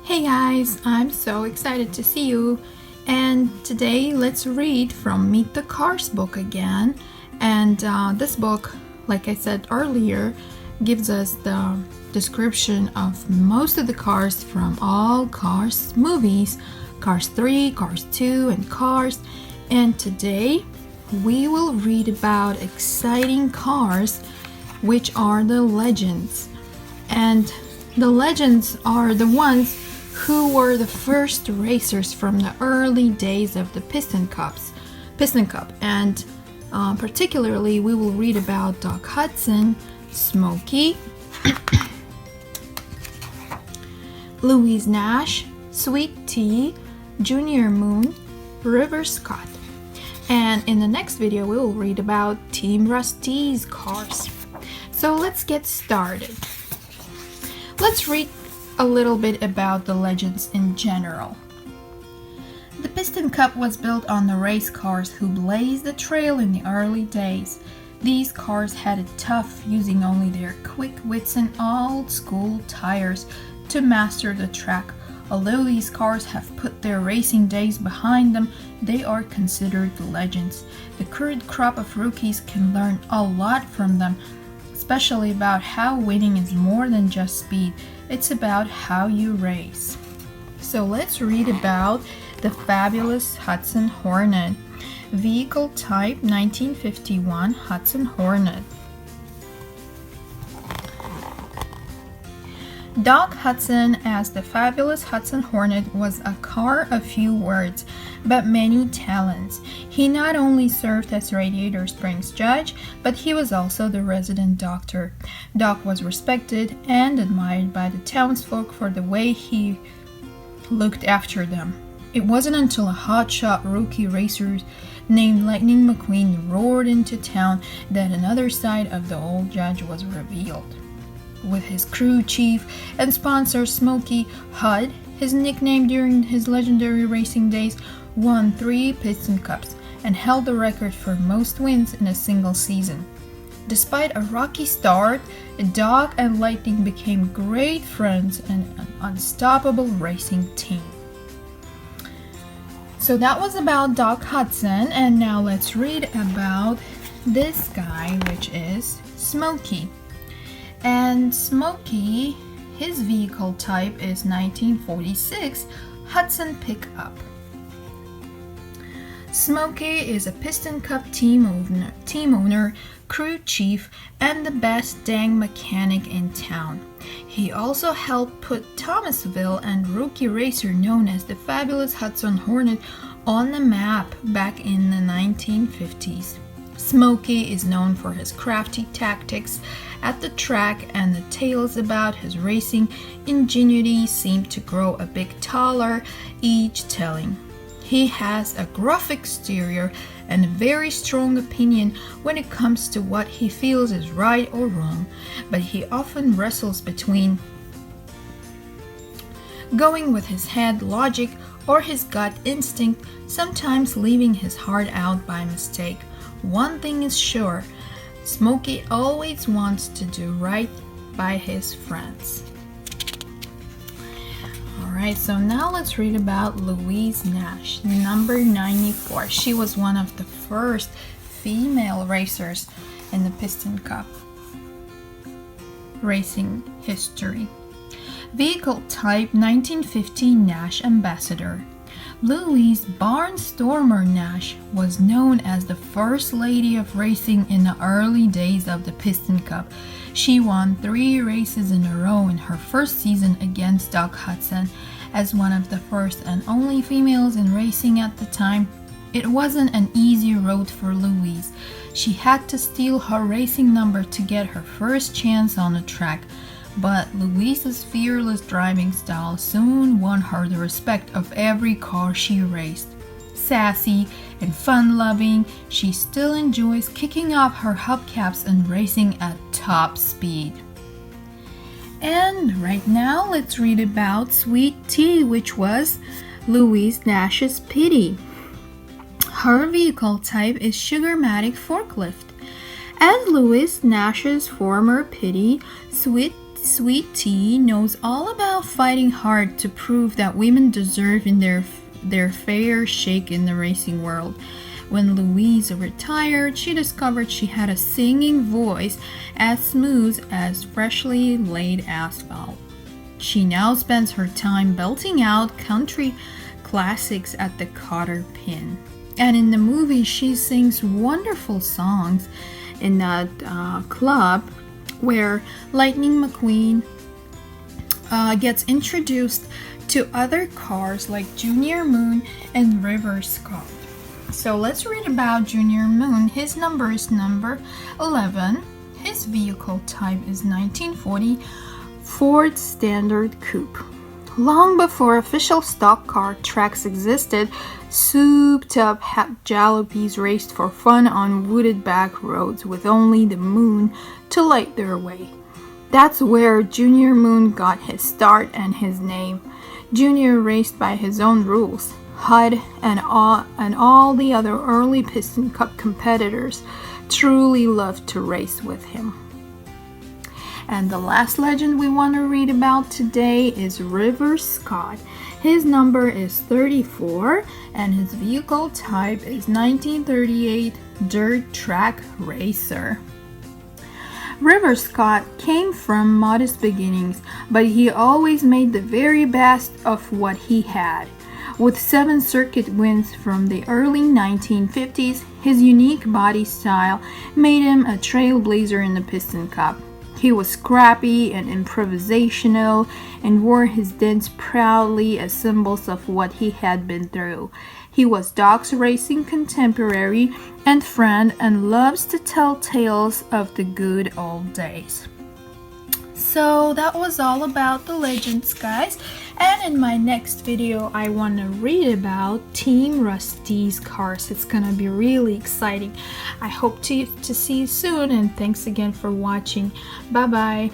Hey guys, I'm so excited to see you. And today let's read from Meet the Cars book again. And this book, like I said earlier, gives us the description of most of the cars from all Cars movies, Cars 3, Cars 2, and Cars. And today we will read about exciting cars, which are the legends. And the legends are the ones who were the first racers from the early days of the Piston Cup. And particularly we will read about Doc Hudson, Smokey, Louise Nash, Sweet Tea, Junior Moon, River Scott. And in the next video we will read about Team Rusty's cars. So let's get started. Let's read a little bit about the legends in general. The Piston Cup was built on the race cars who blazed the trail in the early days. These cars had it tough, using only their quick wits and old-school tires to master the track. Although these cars have put their racing days behind them, they are considered legends. The current crop of rookies can learn a lot from them, especially about how winning is more than just speed. It's about how you race. So let's read about the fabulous Hudson Hornet. Vehicle type 1951 Hudson Hornet. Doc Hudson as the fabulous Hudson Hornet was a car of few words, but many talents. He not only served as Radiator Springs judge, but he was also the resident doctor. Doc was respected and admired by the townsfolk for the way he looked after them. It wasn't until a hotshot rookie racer named Lightning McQueen roared into town that another side of the old judge was revealed. With his crew chief and sponsor Smokey Hud, his nickname during his legendary racing days, won 3 Piston Cups and held the record for most wins in a single season. Despite a rocky start, Doc and Lightning became great friends and an unstoppable racing team. So that was about Doc Hudson, and now let's read about this guy, which is Smokey. And Smokey, his vehicle type is 1946 Hudson pickup. Smokey is a Piston Cup team owner, crew chief, and the best dang mechanic in town. He also helped put Thomasville and rookie racer known as the fabulous Hudson Hornet on the map back in the 1950s. Smokey is known for his crafty tactics at the track, and the tales about his racing ingenuity seem to grow a bit taller each telling. He has a gruff exterior and a very strong opinion when it comes to what he feels is right or wrong, but he often wrestles between going with his head logic or his gut instinct, sometimes leaving his heart out by mistake. One thing is sure, Smokey always wants to do right by his friends. Alright, so now let's read about Louise Nash, number 94. She was one of the first female racers in the Piston Cup racing history. Vehicle type 1950 Nash Ambassador. Louise Barnstormer Nash was known as the first lady of racing in the early days of the Piston Cup. She won 3 races in a row in her first season against Doc Hudson. As one of the first and only females in racing at the time, it wasn't an easy road for Louise. She had to steal her racing number to get her first chance on the track. But Louise's fearless driving style soon won her the respect of every car she raced. Sassy and fun-loving, she still enjoys kicking off her hubcaps and racing at top speed. And right now, let's read about Sweet Tea, which was Louise Nash's Pity. Her vehicle type is Sugarmatic Forklift. As Louise Nash's former Pity, Sweet Sweet Tea knows all about fighting hard to prove that women deserve in their fair shake in the racing world. When Louise retired, she discovered she had a singing voice as smooth as freshly laid asphalt. She now spends her time belting out country classics at the cotter pin. And in the movie, she sings wonderful songs in that club where Lightning McQueen gets introduced to other cars like Junior Moon and River Scott. So let's read about Junior Moon. His number is number 11. His vehicle type is 1940 Ford Standard Coupe. Long before official stock car tracks existed, souped-up jalopies raced for fun on wooded back roads with only the moon to light their way. That's where Junior Moon got his start and his name. Junior raced by his own rules. Hud and all the other early Piston Cup competitors truly loved to race with him. And the last legend we want to read about today is River Scott. His number is 34 and his vehicle type is 1938 dirt track racer. River Scott came from modest beginnings, but he always made the very best of what he had. With 7 circuit wins from the early 1950s, his unique body style made him a trailblazer in the Piston Cup. He was scrappy and improvisational and wore his dents proudly as symbols of what he had been through. He was Doc's racing contemporary and friend and loves to tell tales of the good old days. So that was all about the legends, guys. And in my next video, I want to read about Team Rusty's cars. It's gonna be really exciting. I hope to see you soon, and thanks again for watching. Bye bye.